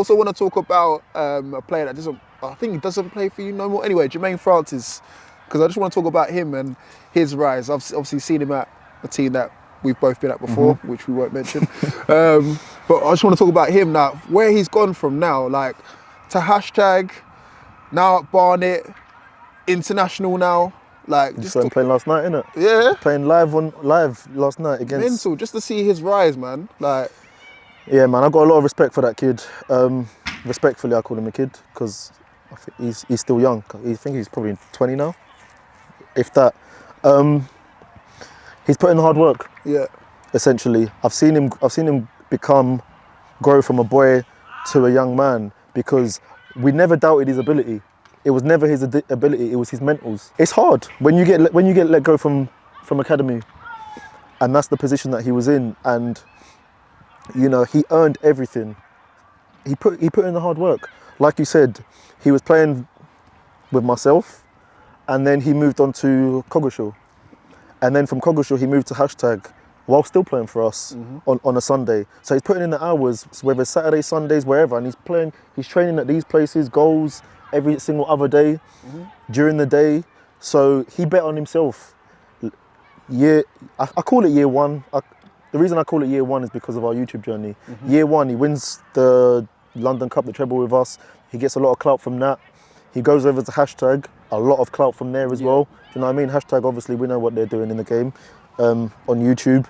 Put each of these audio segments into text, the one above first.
also want to talk about a player that I think he doesn't play for you no more. Anyway, Jermaine Franz, because I just want to talk about him and his rise. I've obviously seen him at a team that we've both been at before, which we won't mention. But I just want to talk about him now, where he's gone from now, like to hashtag, now at Barnet, international now. Like just playing last night, innit? Yeah. Playing live last night against. Mental, just to see his rise, man. Like. Yeah, man, I got a lot of respect for that kid. Respectfully, I call him a kid because I think he's still young. I think he's probably 20 now, if that. He's put in hard work. Yeah. Essentially, I've seen him grow from a boy to a young man because we never doubted his ability. It was never his ability, it was his mentals. It's hard when you get let go from academy, and that's the position that he was in, and you know, he earned everything. He put in the hard work. Like you said, he was playing with myself, and then he moved on to Coggeshall. And then from Coggeshall, he moved to hashtag while still playing for us on a Sunday. So he's putting in the hours, whether it's Saturdays, Sundays, wherever, and he's training at these places, goals every single other day, during the day. So he bet on himself. I call it year one. The reason I call it year one is because of our YouTube journey. Year one, he wins the London Cup, the treble with us. He gets a lot of clout from that. He goes over to hashtag, a lot of clout from there as well. Do you know what I mean? Hashtag, obviously, we know what they're doing in the game on YouTube,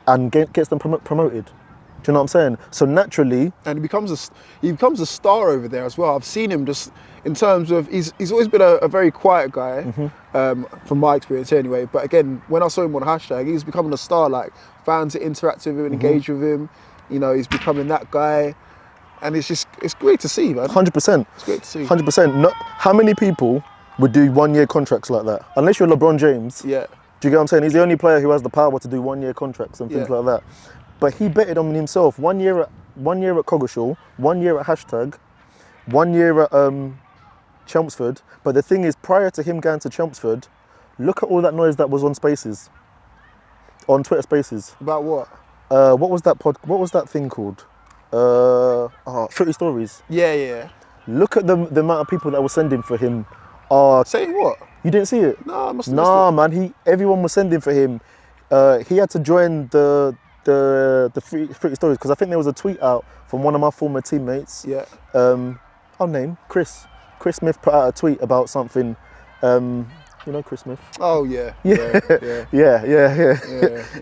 and gets them promoted. Do you know what I'm saying? So naturally, and he becomes a star over there as well. I've seen him just in terms of he's always been a very quiet guy, from my experience anyway. But again, when I saw him on hashtag, he's becoming a star. Like fans interact with him and engage with him. You know, he's becoming that guy, and it's great to see, man. 100%. It's great to see. 100%. How many people would do 1 year contracts like that? Unless you're LeBron James. Yeah. Do you get what I'm saying? He's the only player who has the power to do 1 year contracts and things like that. But he betted on himself. 1 year at Coggeshall, 1 year at hashtag, 1 year at Chelmsford. But the thing is, prior to him going to Chelmsford, look at all that noise that was on Spaces, on Twitter Spaces. About what? What was that thing called? 30 Stories. Yeah. Look at the amount of people that were sending for him. Saying what? You didn't see it? No, I must have missed it. Man. Everyone was sending for him. He had to join the 30 Stories because I think there was a tweet out from one of my former teammates. Yeah. I'll name Chris. Chris Smith put out a tweet about something. You know Chris Smith? Oh yeah. Yeah.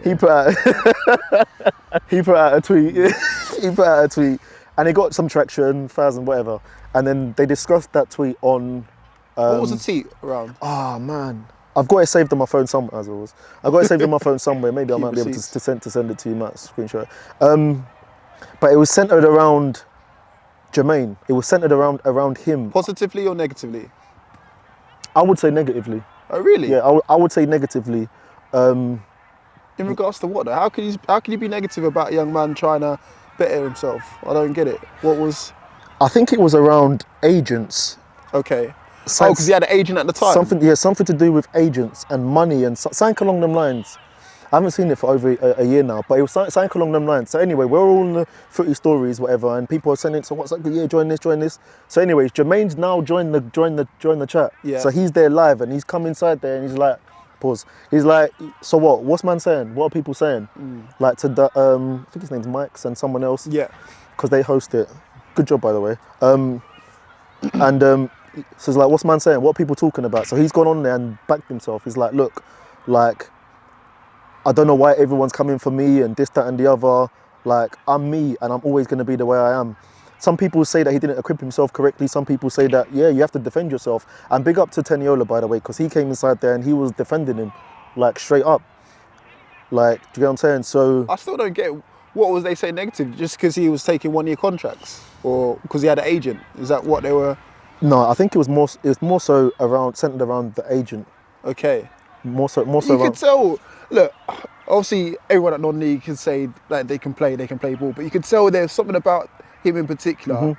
He put out a tweet. He put out a tweet, and it got some traction, 1,000 whatever. And then they discussed that tweet on. What was the tweet around? Oh man, I've got it saved on my phone somewhere. As always, I've got it saved on my phone somewhere. Maybe I might be able to send it to you, Matt. Screenshot. But it was centered around Jermaine. It was centered around him. Positively or negatively? I would say negatively. Oh really? Yeah, I would say negatively. In regards to what though? How can you be negative about a young man trying to better himself? I don't get it. What was? I think it was around agents. Okay. Because he had an agent at the time? Something to do with agents and money and something along them lines. I haven't seen it for over a year now, but it was something along them lines. So anyway, we're all in the 30 Stories, whatever, and people are sending, so what's up, yeah, join this. So anyways, Jermaine's now joined the chat. Yeah. So he's there live and he's come inside there and he's like, pause. He's like, so what? What's man saying? What are people saying? Like to the, I think his name's Mike's and someone else. Yeah. Because they host it. Good job, by the way. So it's like, what's man saying? What are people talking about? So he's gone on there and backed himself. He's like, look, like, I don't know why everyone's coming for me and this, that and the other. Like, I'm me and I'm always going to be the way I am. Some people say that he didn't equip himself correctly. Some people say that, yeah, you have to defend yourself. And big up to Teniola, by the way, because he came inside there and he was defending him, like, straight up. Like, do you get what I'm saying? So I still don't get, what was they saying negative? Just because he was taking 1 year contracts? Or because he had an agent? Is that what they were? No, I think it was more so centered around the agent. Okay. More so. You could tell. Look, obviously everyone at non-league can say that they can play ball, but you could tell there's something about him in particular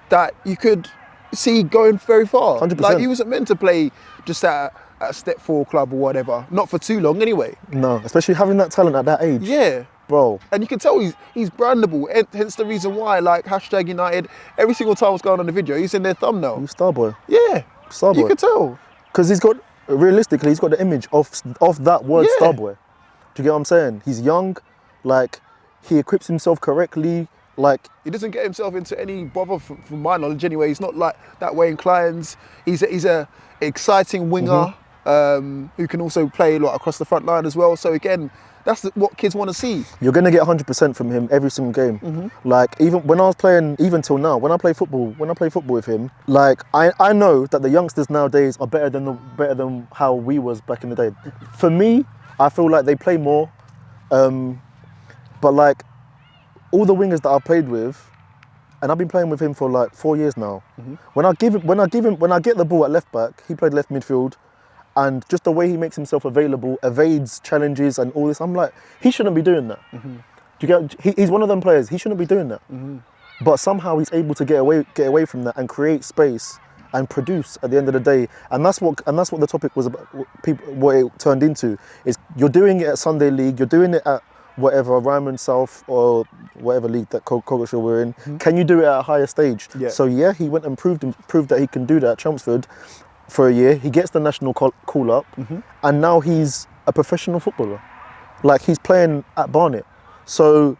that you could see going very far. 100%. Like he wasn't meant to play just at a step 4 club or whatever. Not for too long anyway. No, especially having that talent at that age. Yeah. Bro. And you can tell he's brandable. Hence the reason why, like, #United, every single time I was going on the video, he's in their thumbnail. He's Starboy. Yeah. Starboy. You can tell. Because realistically, he's got the image of that word, Yeah. Starboy. Do you get what I'm saying? He's young, like, he equips himself correctly, like... He doesn't get himself into any bother, from my knowledge anyway. He's not like that way inclined. He's a exciting winger who can also play like across the front line as well. So again, that's what kids want to see. You're going to get 100% from him every single game. Like, even when I was playing, even till now, when I play football with him, like, I know that the youngsters nowadays are better than how we was back in the day. For me, I feel like they play more, but like, all the wingers that I've played with, and I've been playing with him for like 4 years now. When I get the ball at left back, he played left midfield, and just the way he makes himself available, evades challenges and all this, I'm like, he shouldn't be doing that. Do you get? He's one of them players. He shouldn't be doing that. But somehow he's able to get away from that and create space and produce at the end of the day. And that's what the topic was about. What it turned into is you're doing it at Sunday League. You're doing it at whatever Ryman South or whatever league that Coggeshall we're in. Can you do it at a higher stage? Yeah. So yeah, he went and proved that he can do that at Chelmsford for a year. He gets the national call up, and now he's a professional footballer. Like, he's playing at Barnet. So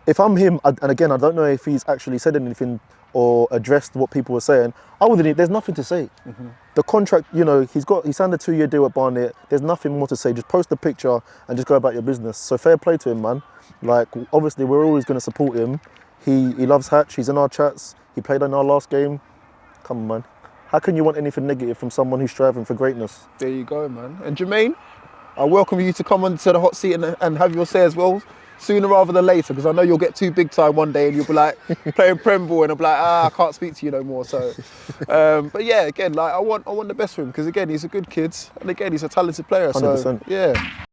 if I'm him, and again, I don't know if he's actually said anything or addressed what people were saying, there's nothing to say. The contract, you know, he signed a 2-year deal at Barnet. There's nothing more to say. Just post the picture and just go about your business. So fair play to him, man. Like, obviously, we're always going to support him. He loves Hatch. He's in our chats. He played in our last game. Come on, man. How can you want anything negative from someone who's striving for greatness? There you go, man. And Jermaine, I welcome you to come onto the hot seat and have your say as well, sooner rather than later, because I know you'll get too big time one day and you'll be like playing Prem ball and I'll be like, I can't speak to you no more. So, but yeah, again, like I want the best for him, because again, he's a good kid and again, he's a talented player. 100%. So yeah.